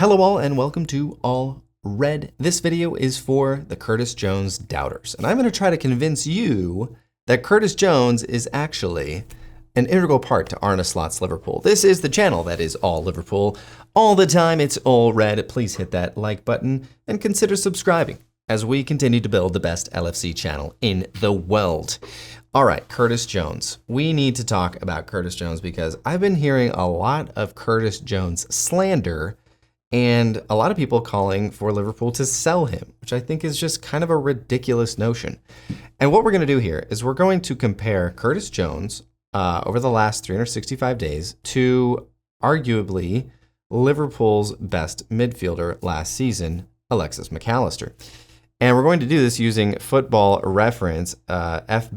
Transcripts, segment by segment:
Hello all and welcome to All Red. This video is for the Curtis Jones doubters, and I'm going to try to convince you that Curtis Jones is actually an integral part to Arne Slot's Liverpool. This is the channel that is all Liverpool. All the time, it's all red. Please hit that like button and consider subscribing as we continue to build the best LFC channel in the world. All right, Curtis Jones. We need to talk about Curtis Jones because I've been hearing a lot of Curtis Jones slander and a lot of people calling for Liverpool to sell him, which I think is just kind of a ridiculous notion. And what we're going to do here is we're going to compare Curtis Jones over the last 365 days to arguably Liverpool's best midfielder last season, Alexis McAllister. And we're going to do this using Football Reference, fbref.com.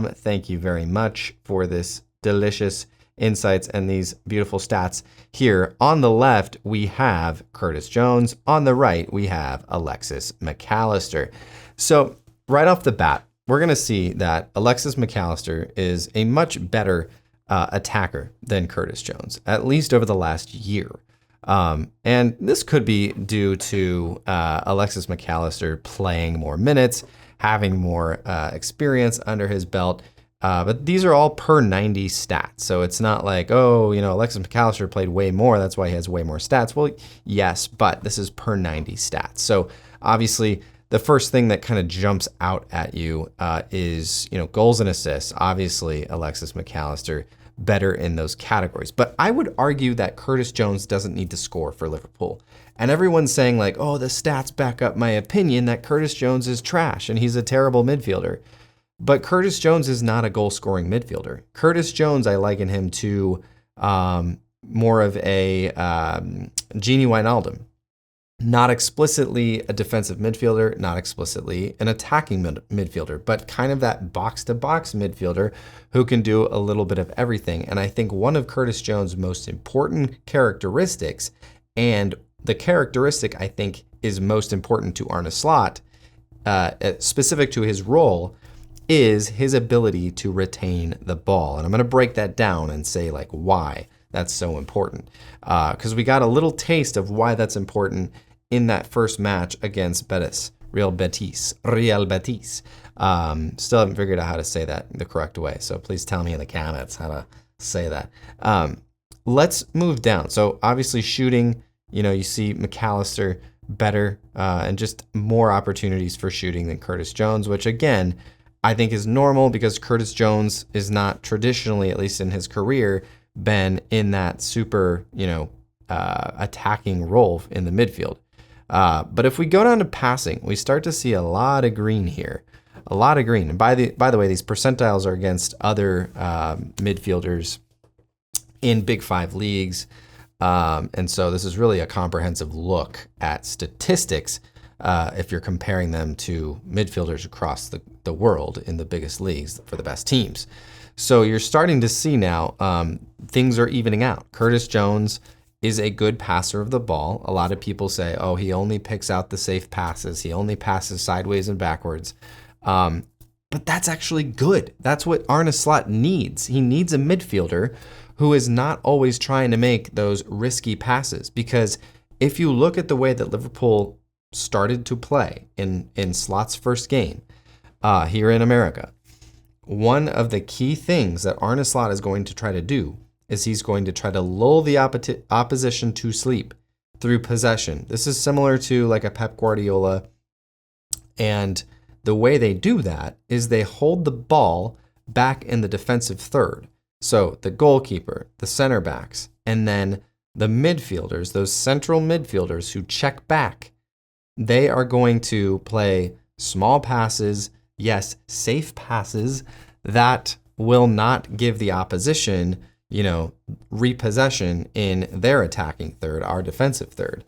Thank you very much for this delicious insights and these beautiful stats. Here on the left, we have Curtis Jones. On the right, we have Alexis McAllister. So right off the bat, we're going to see that Alexis McAllister is a much better attacker than Curtis Jones, at least over the last year. And this could be due to Alexis McAllister playing more minutes, having more experience under his belt. But these are all per 90 stats. So it's not like, oh, Alexis McAllister played way more, that's why he has way more stats. Well, yes, but this is per 90 stats. So obviously, the first thing that kind of jumps out at you is, goals and assists. Obviously, Alexis McAllister better in those categories. But I would argue that Curtis Jones doesn't need to score for Liverpool. And everyone's saying like, oh, the stats back up my opinion that Curtis Jones is trash and he's a terrible midfielder. But Curtis Jones is not a goal-scoring midfielder. Curtis Jones, I liken him to more of a Gini Wijnaldum. Not explicitly a defensive midfielder, not explicitly an attacking midfielder, but kind of that box-to-box midfielder who can do a little bit of everything. And I think one of Curtis Jones' most important characteristics, and the characteristic I think is most important to Arne Slot, specific to his role, is his ability to retain the ball. And I'm going to break that down and say like why that's so important. Because we got a little taste of why that's important in that first match against Real Betis. Still haven't figured out how to say that the correct way. So please tell me in the comments how to say that. Let's move down. So obviously shooting, you see McAllister better and just more opportunities for shooting than Curtis Jones, which again, I think is normal because Curtis Jones is not traditionally, at least in his career, been in that super, attacking role in the midfield. But if we go down to passing, we start to see a lot of green here, a lot of green. And by the way, these percentiles are against other midfielders in Big Five leagues. And so this is really a comprehensive look at statistics if you're comparing them to midfielders across the world in the biggest leagues for the best teams. So you're starting to see now things are evening out. Curtis Jones is a good passer of the ball. A lot of people say, oh, he only picks out the safe passes. He only passes sideways and backwards. But that's actually good. That's what Arne Slot needs. He needs a midfielder who is not always trying to make those risky passes. Because if you look at the way that Liverpool started to play in Slot's first game here in America, one of the key things that Arne Slot is going to try to do is he's going to try to lull the opposition to sleep through possession. This is similar to like a Pep Guardiola. And the way they do that is they hold the ball back in the defensive third. So the goalkeeper, the center backs, and then the midfielders, those central midfielders who check back, they are going to play small passes, yes, safe passes that will not give the opposition, repossession in their attacking third, our defensive third.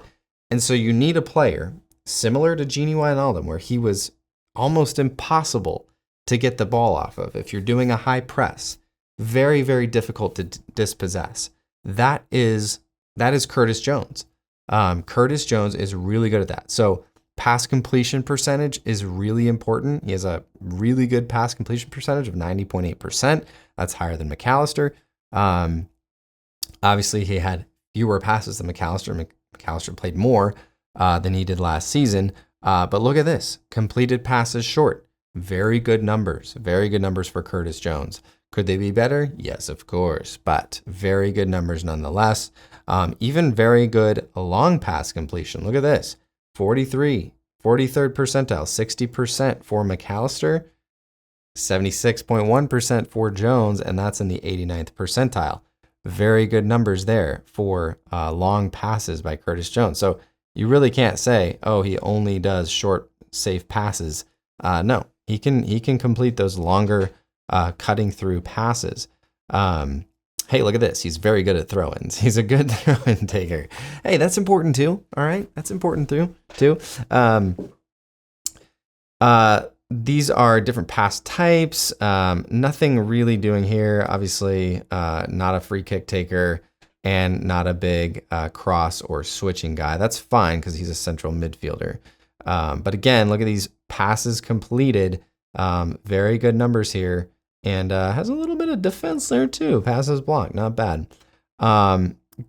And so you need a player similar to Gini Wijnaldum, where he was almost impossible to get the ball off of. If you're doing a high press, very, very difficult to dispossess. That is Curtis Jones. Curtis Jones is really good at that. So pass completion percentage is really important. He has a really good pass completion percentage of 90.8%. That's higher than McAllister. Obviously, he had fewer passes than McAllister. McAllister played more than he did last season. But look at this. Completed passes short. Very good numbers. Very good numbers for Curtis Jones. Could they be better? Yes, of course. But very good numbers nonetheless. Even very good long pass completion. Look at this. 43, 43rd percentile, 60% for McAllister, 76.1% for Jones, and that's in the 89th percentile. Very good numbers there for long passes by Curtis Jones. So you really can't say, oh, he only does short, safe passes. No, he can complete those longer cutting through passes. Hey, look at this. He's very good at throw-ins. He's a good throw-in taker. Hey, that's important too. All right, that's important too. These are different pass types. Nothing really doing here. Obviously, not a free kick taker and not a big cross or switching guy. That's fine because he's a central midfielder. But again, look at these passes completed. Very good numbers here. And has a little bit of defense there too. Passes blocked, not bad.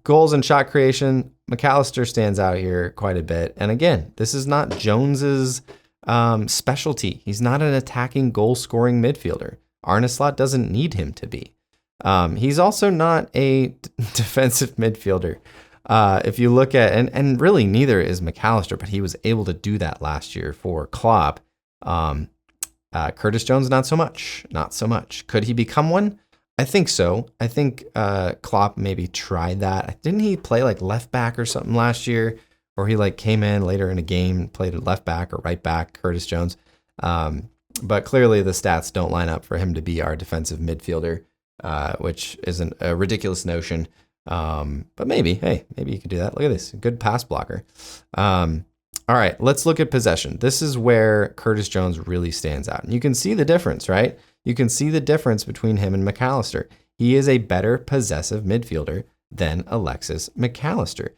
Goals and shot creation, McAllister stands out here quite a bit. And again, this is not Jones's specialty. He's not an attacking goal-scoring midfielder. Arne Slot doesn't need him to be. He's also not a defensive midfielder. If you look at, and really neither is McAllister, but he was able to do that last year for Klopp. Curtis Jones, not so much. Could he become one? I think so. I think Klopp maybe tried that. Didn't he play like left back or something last year? Or he like came in later in a game, played at left back or right back, Curtis Jones. But clearly the stats don't line up for him to be our defensive midfielder, which isn't a ridiculous notion. But maybe you could do that. Look at this, good pass blocker. All right, let's look at possession. This is where Curtis Jones really stands out. And you can see the difference, right? You can see the difference between him and McAllister. He is a better possessive midfielder than Alexis McAllister.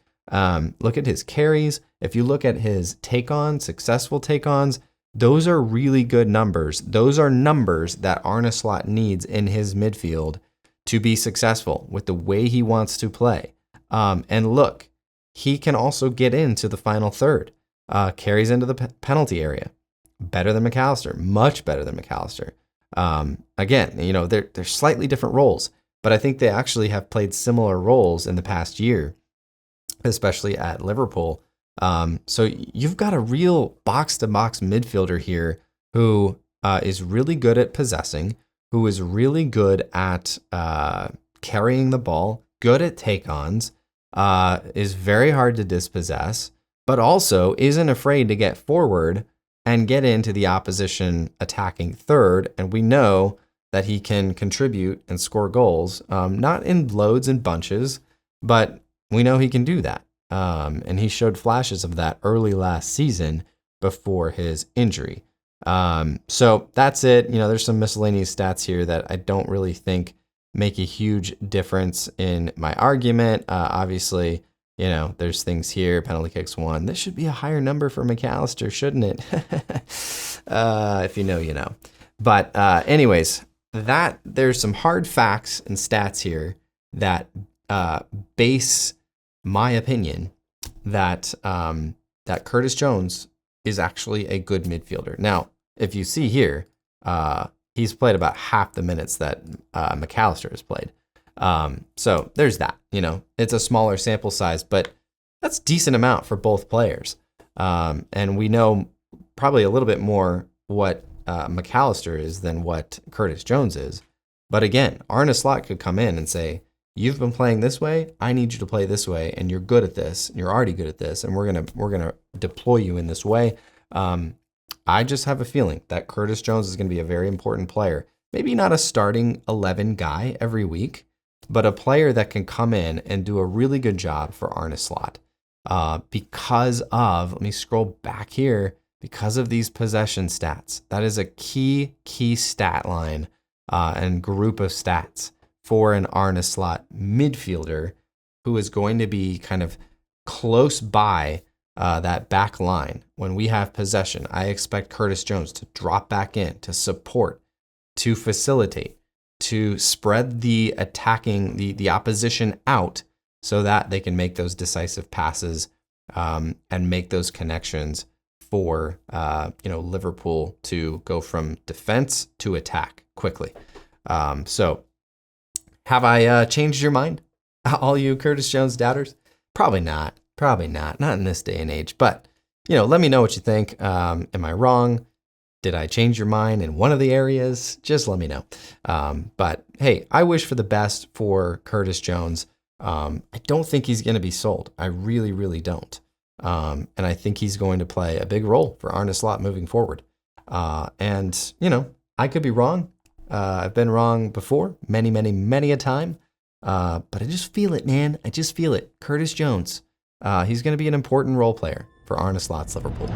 Look at his carries. If you look at his take-ons, successful take-ons, those are really good numbers. Those are numbers that Arne Slot needs in his midfield to be successful with the way he wants to play. And look, he can also get into the final third. Carries into the penalty area. Better than McAllister. Much better than McAllister. Again, they're slightly different roles, but I think they actually have played similar roles in the past year, especially at Liverpool. So you've got a real box-to-box midfielder here who is really good at possessing, who is really good at carrying the ball, good at take-ons, is very hard to dispossess, but also isn't afraid to get forward and get into the opposition attacking third. And we know that he can contribute and score goals, not in loads and bunches, but we know he can do that. And he showed flashes of that early last season before his injury. So that's it. There's some miscellaneous stats here that I don't really think make a huge difference in my argument. Obviously, there's things here, penalty kicks won. This should be a higher number for McAllister, shouldn't it? If you know, you know. But anyways, there's some hard facts and stats here that base my opinion that that Curtis Jones is actually a good midfielder. Now, if you see here, he's played about half the minutes that McAllister has played. So there's that. It's a smaller sample size, but that's a decent amount for both players. And we know probably a little bit more what McAllister is than what Curtis Jones is. But again, Arne Slot could come in and say, you've been playing this way, I need you to play this way, and you're good at this, and you're already good at this, and we're gonna deploy you in this way. I just have a feeling that Curtis Jones is going to be a very important player. Maybe not a starting 11 guy every week, but a player that can come in and do a really good job for Arne Slot. Because of, let me scroll back here, because of these possession stats. That is a key stat line and group of stats for an Arne Slot midfielder who is going to be kind of close by that back line. When we have possession, I expect Curtis Jones to drop back in, to support, to facilitate, to spread the attacking, the opposition out so that they can make those decisive passes and make those connections for Liverpool to go from defense to attack quickly. So have I changed your mind, all you Curtis Jones doubters? Probably not. Not in this day and age. But let me know what you think. Am I wrong? Did I change your mind in one of the areas? Just let me know. But hey, I wish for the best for Curtis Jones. I don't think he's going to be sold. I really, really don't. And I think he's going to play a big role for Arne Slot moving forward. And I could be wrong. I've been wrong before, many, many, many a time. But I just feel it, man. I just feel it. Curtis Jones. He's going to be an important role player for Arne Slot's Liverpool.